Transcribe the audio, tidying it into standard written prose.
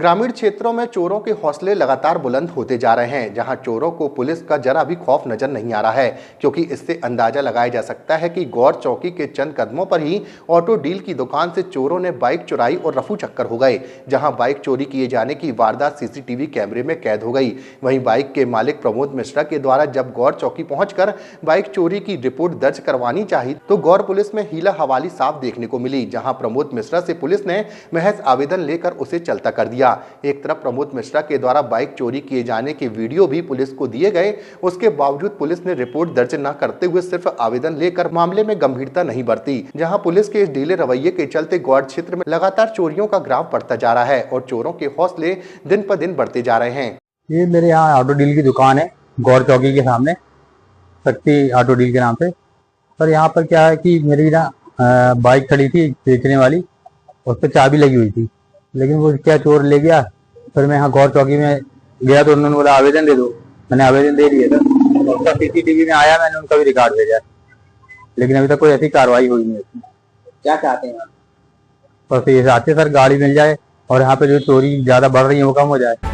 ग्रामीण क्षेत्रों में चोरों के हौसले लगातार बुलंद होते जा रहे हैं, जहां चोरों को पुलिस का जरा भी खौफ नजर नहीं आ रहा है, क्योंकि इससे अंदाजा लगाया जा सकता है कि गौर चौकी के चंद कदमों पर ही ऑटो डील की दुकान से चोरों ने बाइक चुराई और रफू चक्कर हो गए। जहां बाइक चोरी किए जाने की वारदात सीसीटीवी कैमरे में कैद हो गई। वहीं बाइक के मालिक प्रमोद मिश्रा के द्वारा जब गौर चौकी पहुंचकर बाइक चोरी की रिपोर्ट दर्ज करवानी चाहिए तो गौर पुलिस में हीला हवाली साफ देखने को मिली, जहां प्रमोद मिश्रा से पुलिस ने महज आवेदन लेकर उसे चलता कर दिया। एक तरफ प्रमोद मिश्रा के द्वारा बाइक चोरी किए जाने के वीडियो भी पुलिस को दिए गए, उसके बावजूद पुलिस ने रिपोर्ट दर्ज न करते हुए सिर्फ आवेदन लेकर मामले में गंभीरता नहीं बरती। जहां पुलिस के इस ढीले रवैये के चलते गौड़ क्षेत्र में लगातार चोरियों का ग्राफ बढ़ता जा रहा है और चोरों के हौसले दिन पर दिन बढ़ते जा रहे हैं। ये मेरे यहाँ ऑटो डील की दुकान है गौर चौकी के सामने, शक्ति ऑटो डील के नाम से। पर यहाँ पर क्या है कि मेरी ना बाइक खड़ी थी बेचने वाली, उस पर चाबी लगी हुई थी, लेकिन वो क्या चोर ले गया। फिर मैं यहाँ गौर चौकी में गया तो उन्होंने बोला आवेदन दे दो, मैंने आवेदन दे दिया था। उनका सीसीटीवी में आया, मैंने उनका भी रिकॉर्ड भेजा, लेकिन अभी तक कोई ऐसी कार्रवाई हुई नहीं। क्या चाहते हैं? बस ये चाहते सर गाड़ी मिल जाए और यहाँ पे जो चोरी ज्यादा बढ़ रही है वो कम हो जाए।